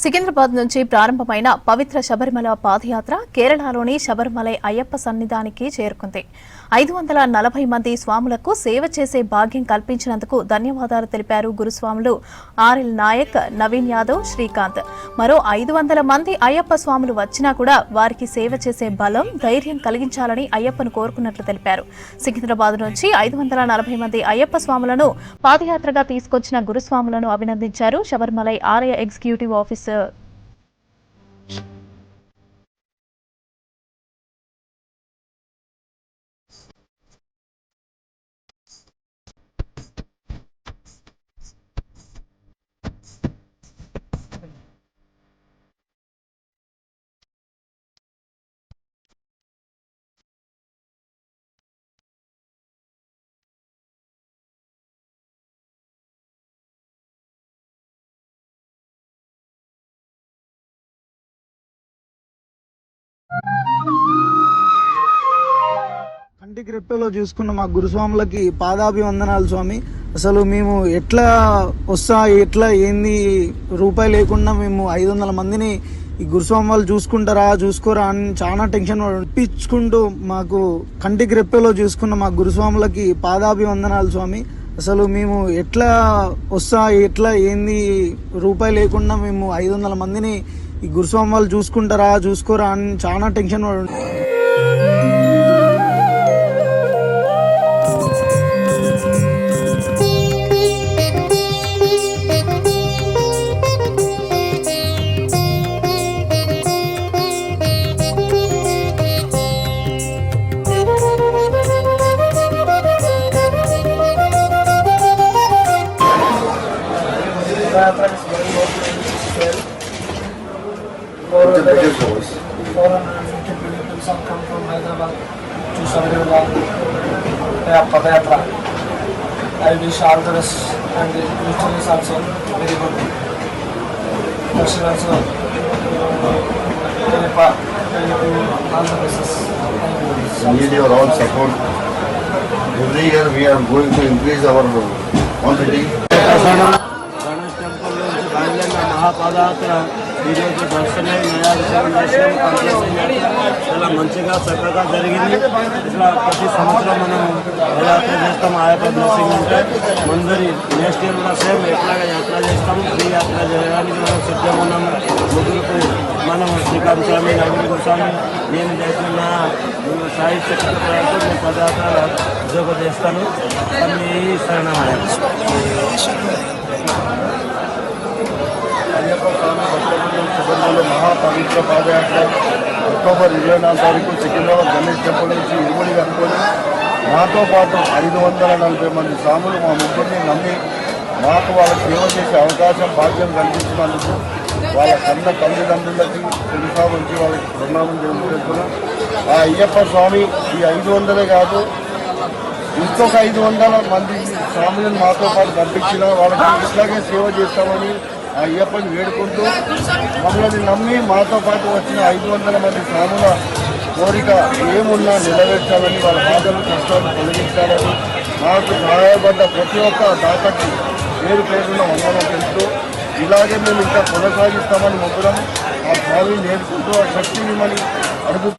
సికింద్రాబాద్ నుంచి ప్రారంభమైన పవిత్ర శబరిమల పాదయాత్ర కేరళలోని శబరిమలై అయ్యప్ప సన్నిధానికి చేరుకుంది. 540 మంది స్వాములకు సేవ చేసే భాగ్యం కల్పించినందుకు ధన్యవాదాలు తెలిపారు గురుస్వాములు ఆర్ఎల్ నాయక్, నవీన్ యాదవ్, శ్రీకాంత్. మరో 500 మంది అయ్యప్ప స్వాములు వచ్చినా కూడా వారికి సేవ చేసే బలం, ధైర్యం కలిగించాలని అయ్యప్పను కోరుకున్నట్లు తెలిపారు. సికింద్రాబాద్ నుంచి 540 మంది అయ్యప్ప స్వాములను పాదయాత్రగా తీసుకొచ్చిన గురుస్వాములను అభినందించారు శబరిమలై ఆలయ ఎగ్జిక్యూటివ్ ఆఫీసర్. కంటికి రెప్పలో చూసుకున్న మా గురుస్వాములకి పాదాభివందనాలు స్వామి. అసలు మేము ఎట్లా ఏంది రూపాయి లేకుండా మేము 500 మందిని ఈ గురుస్వామి వాళ్ళు చూసుకోరా అని చాలా టెన్షన్ ఇప్పించుకుంటూ మాకు కంటికి రెప్పలో చూసుకున్న మా గురుస్వాములకి పాదాభివందనాలు స్వామి. అసలు మేము ఎట్లా ఏంది రూపాయి లేకుండా మేము 500 మందిని ఈ గురుస్వామి వాళ్ళు చూసుకోరా అని చాలా tension come from Hyderabad to Sabarmala Padayatra. I wish all the best, and the future is also very good. Person also very all the best. Need your all support. Every year we are going to increase our quantity. Ganesh temple నుంచి బయలుదేరిన మహాపాదయాత్ర ఈరోజు దర్శనం నయా దర్శనం చాలా మంచిగా చక్కగా జరిగింది. ఇట్లా ప్రతి సంవత్సరం మనం యాత్ర చేస్తాం. ఆయప్ప బ్లెస్సింగ్ అంటే మందరి నెక్స్ట్ ఇయర్ కూడా సేమ్ ఎట్లాగా యాత్ర చేస్తాము. ఈ యాత్ర చేయడానికి మనం సిద్ధంగా ఉన్నాము. ముగ్గురుకు మనం శ్రీకాంత్ స్వామి, నవీన్ స్వామి, నేను చేస్తున్న సాయి సెక్రటరీతో నేను పదయాత్ర ఉద్యోగం చేస్తాను. అన్ని శరణం అయ్యప్ప స్వామి భక్తబృందం శబరిమల మహాపవిత్ర పాదయాత్ర అక్టోబర్ 24 తారీఖు సికింద్రాబాద్ గణేష్ టెంపుల్ నుంచి ఇరుముడిగా అనుకొని మాతో పాటు 540 మంది స్వాములు మా ముగ్గురిని నమ్మి మాకు వాళ్ళకి సేవ చేసే అవకాశం, భాగ్యం కల్పించినందుకు వాళ్ళ కన్న తల్లిదండ్రులకి తెలుసా నుంచి వాళ్ళకి ప్రణామం చేస్తున్నాం. ఆ అయ్యప్ప స్వామి ఈ 500 కాదు, ఇంకొక 500 మంది స్వాములను మాతో పాటు పంపించిన వాళ్ళకి ఇట్లాగే సేవ చేస్తామని ఆ అయ్యప్పని వేడుకుంటూ మమ్మల్ని నమ్మి మాతో పాటు వచ్చిన 500 మంది స్వాముల కోరిక ఏమున్నా నెరవేర్చాలని, వాళ్ళ బాధలు కష్టాలు తొలగించాలని, మాకు సహాయపడ్డ ప్రతి ఒక్క దాతకి పేరున వందనం తెలుస్తూ ఇలాగే మేము ఇంకా కొనసాగిస్తామని ముగ్గురం ఆ స్వామిని నేర్చుకుంటూ ఆ శక్తిని మనం అడుగు